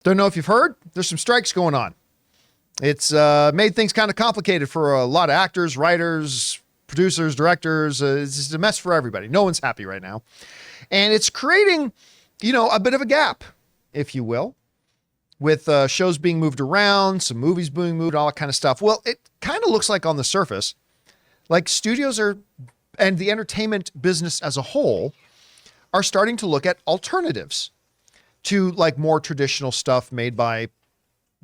Don't know if you've heard, there's some strikes going on. It's made things kind of complicated for a lot of actors, writers, producers, directors. It's just a mess for everybody. No one's happy right now. And it's creating, a bit of a gap, if you will, with shows being moved around, some movies being moved, all that kind of stuff. Well, it kind of looks like on the surface, like studios and the entertainment business as a whole are starting to look at alternatives to like more traditional stuff made by,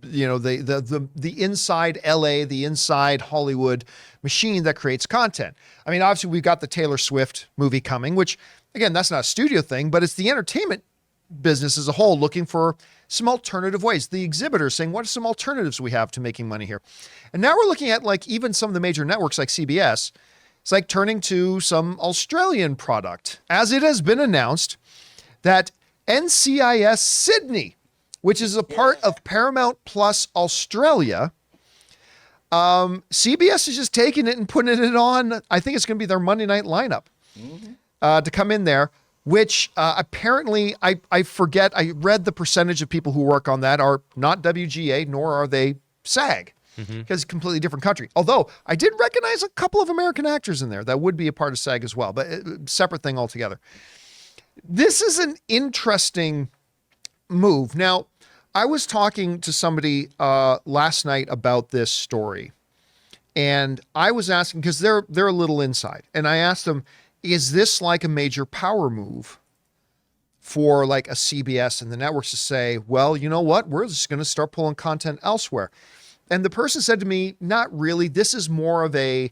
the inside LA, the inside Hollywood machine that creates content. I mean, obviously we've got the Taylor Swift movie coming, which again, that's not a studio thing, but it's the entertainment business as a whole looking for some alternative ways. The exhibitors saying, what are some alternatives we have to making money here? And now we're looking at like even some of the major networks like CBS, it's like turning to some Australian product, as it has been announced that NCIS Sydney, which is a part of Paramount Plus Australia, CBS is just taking it and putting it on. I think it's going to be their Monday night lineup to come in there, which apparently I forget. I read the percentage of people who work on that are not WGA, nor are they SAG, because it's a completely different country. Although I did recognize a couple of American actors in there that would be a part of SAG as well, but separate thing altogether. This is an interesting move. Now, I was talking to somebody last night about this story, and I was asking, because they're a little inside, and I asked them, is this like a major power move for like a CBS and the networks to say, well, you know what, we're just going to start pulling content elsewhere? And the person said to me, not really. This is more of a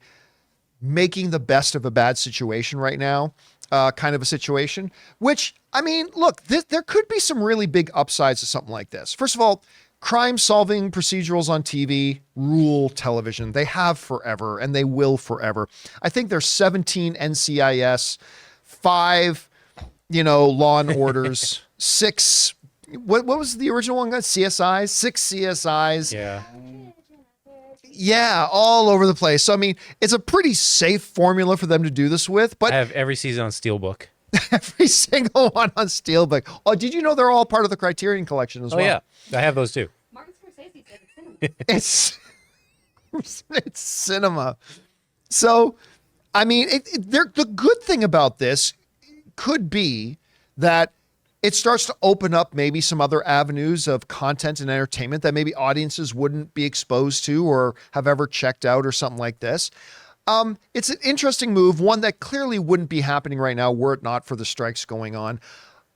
making the best of a bad situation right now. Kind of a situation, which, I mean, look, there could be some really big upsides to something like this. First of all, crime-solving procedurals on TV rule television. They have forever, and they will forever. I think there's 17 NCIS, 5, Law and Orders, 6, what was the original one? CSIs, 6 CSIs. Yeah, all over the place. So, I mean, it's a pretty safe formula for them to do this with. But I have every season on Steelbook. Every single one on Steelbook. Oh, did you know they're all part of the Criterion Collection as well? Oh, yeah. I have those too. Martin Scorsese said it's cinema. It's cinema. So, I mean, the good thing about this could be that it starts to open up maybe some other avenues of content and entertainment that maybe audiences wouldn't be exposed to or have ever checked out or something like this. It's an interesting move, one that clearly wouldn't be happening right now were it not for the strikes going on.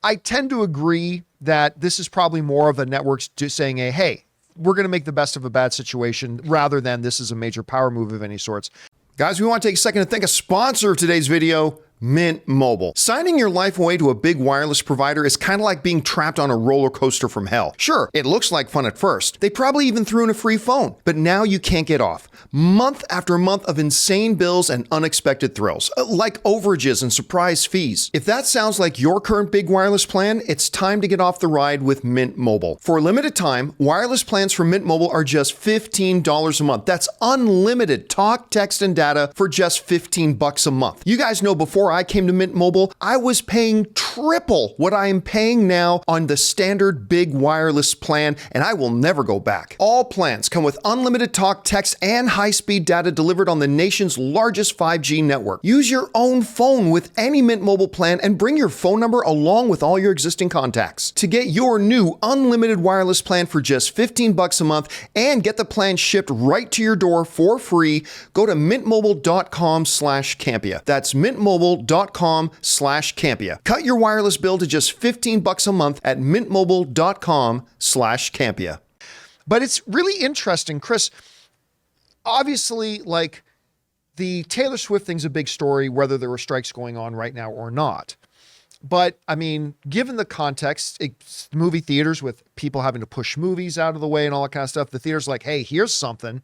I tend to agree that this is probably more of the networks just saying, hey, we're going to make the best of a bad situation rather than this is a major power move of any sorts. Guys, we want to take a second to thank a sponsor of today's video, Mint Mobile. Signing your life away to a big wireless provider is kind of like being trapped on a roller coaster from hell. Sure, it looks like fun at first. They probably even threw in a free phone, but now you can't get off. Month after month of insane bills and unexpected thrills, like overages and surprise fees. If that sounds like your current big wireless plan, it's time to get off the ride with Mint Mobile. For a limited time, wireless plans from Mint Mobile are just $15 a month. That's unlimited talk, text, and data for just $15 a month. You guys know before I came to Mint Mobile, I was paying triple what I am paying now on the standard big wireless plan, and I will never go back. All plans come with unlimited talk, text, and high-speed data delivered on the nation's largest 5G network. Use your own phone with any Mint Mobile plan and bring your phone number along with all your existing contacts. To get your new unlimited wireless plan for just $15 a month and get the plan shipped right to your door for free, go to mintmobile.com/Campea. That's mintmobile.com/Campea. Cut your wireless bill to just $15 a month at mintmobile.com/Campea. But it's really interesting, Chris. Obviously, like, the Taylor Swift thing's a big story, whether there were strikes going on right now or not. But, I mean, given the context, it's movie theaters with people having to push movies out of the way and all that kind of stuff, the theater's like, hey, here's something.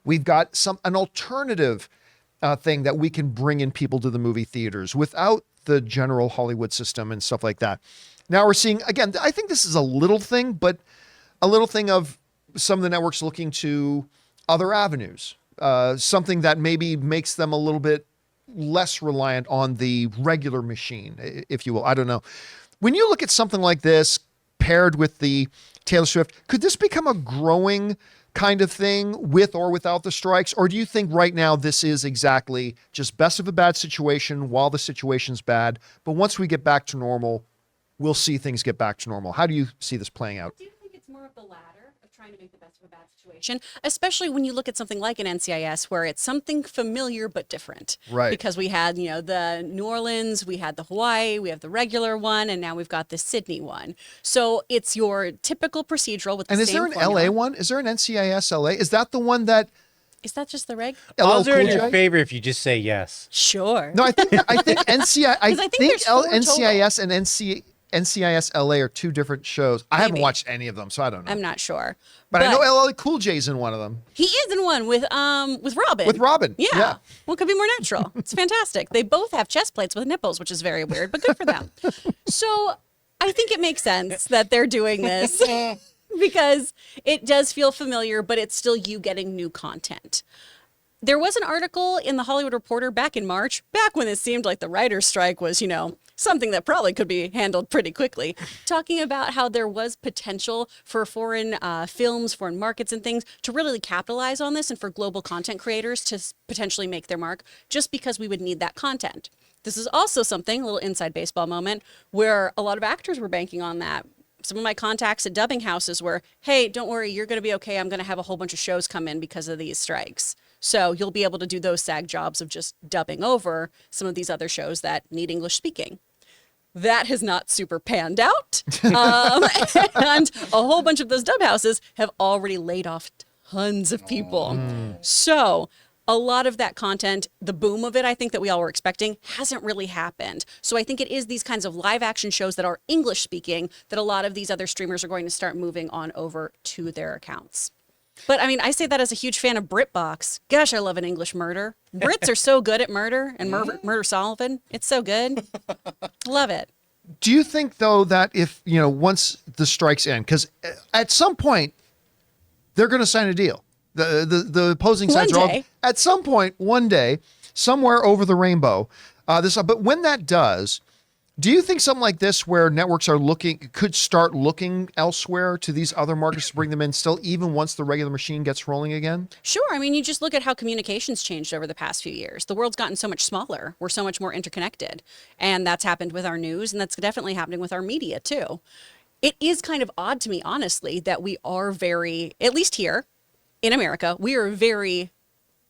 We've got an alternative thing that we can bring in people to the movie theaters without the general Hollywood system and stuff like that. Now we're seeing, again, I think this is a little thing, but a little thing of some of the networks looking to other avenues, something that maybe makes them a little bit less reliant on the regular machine, if you will. I don't know. When you look at something like this paired with the Taylor Swift. Could this become a growing kind of thing with or without the strikes? Or do you think right now this is exactly just best of a bad situation while the situation's bad, but once we get back to normal, we'll see things get back to normal? How do you see this playing out? I do think it's more of the latter of trying to make the best of a bad situation, especially when you look at something like an NCIS where it's something familiar but different. Right. Because we had, the New Orleans, we had the Hawaii, we have the regular one, and now we've got the Sydney one. So it's your typical procedural with the And is same there an formula. LA one? Is there an NCIS LA? Is that the one that Is that just the reg? LL Odds are in Cool your J? favor if you just say yes. Sure. No, I think NCIS. I 'Cause I think think there's four total. NCIS and NCIS LA are two different shows. I haven't Maybe. watched any of them, so I don't know. I'm not sure. but I know LL Cool J's in one of them. He is in one with Robin. With Robin, Yeah. yeah. Well, it could be more natural. It's fantastic. They both have chest plates with nipples, which is very weird, but good for them. So I think it makes sense that they're doing this because it does feel familiar, but it's still you getting new content. There was an article in the Hollywood Reporter back in March, back when it seemed like the writer's strike was, something that probably could be handled pretty quickly, talking about how there was potential for foreign films, foreign markets and things to really capitalize on this and for global content creators to potentially make their mark just because we would need that content. This is also something, a little inside baseball moment, where a lot of actors were banking on that. Some of my contacts at dubbing houses were, hey, don't worry, you're going to be okay. I'm going to have a whole bunch of shows come in because of these strikes. So you'll be able to do those SAG jobs of just dubbing over some of these other shows that need English speaking. That has not super panned out. And a whole bunch of those dub houses have already laid off tons of people. So a lot of that content, the boom of it, I think that we all were expecting, hasn't really happened. So I think it is these kinds of live action shows that are English speaking that a lot of these other streamers are going to start moving on over to their accounts. But I mean, I say that as a huge fan of BritBox. Gosh, I love an English murder. Brits are so good at murder and Murder Sullivan. It's so good. Love it. Do you think though that if, once the strikes end, because at some point they're going to sign a deal. The opposing sides are all, day. at some point, one day, somewhere over the rainbow. But when that does, do you think something like this, where networks could start looking elsewhere to these other markets to bring them in still, even once the regular machine gets rolling again? Sure. I mean, you just look at how communications changed over the past few years. The world's gotten so much smaller. We're so much more interconnected. And that's happened with our news, and that's definitely happening with our media, too. It is kind of odd to me, honestly, that we are very, at least here in America, we are very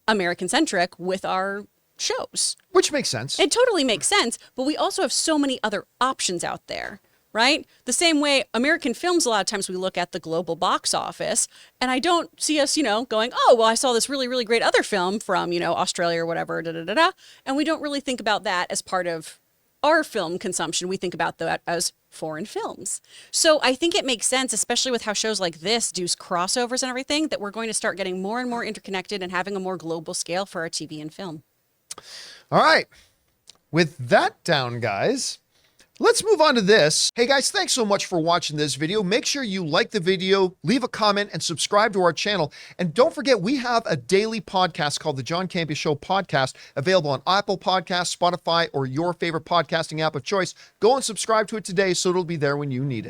American-centric with our shows. Which makes sense. It totally makes sense, but we also have so many other options out there, right? The same way American films, a lot of times we look at the global box office, and I don't see us, going, oh, well, I saw this really, really great other film from, Australia or whatever, and we don't really think about that as part of our film consumption. We think about that as foreign films. So I think it makes sense, especially with how shows like this do crossovers and everything, that we're going to start getting more and more interconnected and having a more global scale for our TV and film. All right. With that down, guys, let's move on to this. Hey guys, thanks so much for watching this video. Make sure you like the video, leave a comment, and subscribe to our channel. And don't forget, we have a daily podcast called the John Campea Show podcast, available on Apple Podcasts, Spotify, or your favorite podcasting app of choice. Go and subscribe to it today so it'll be there when you need it.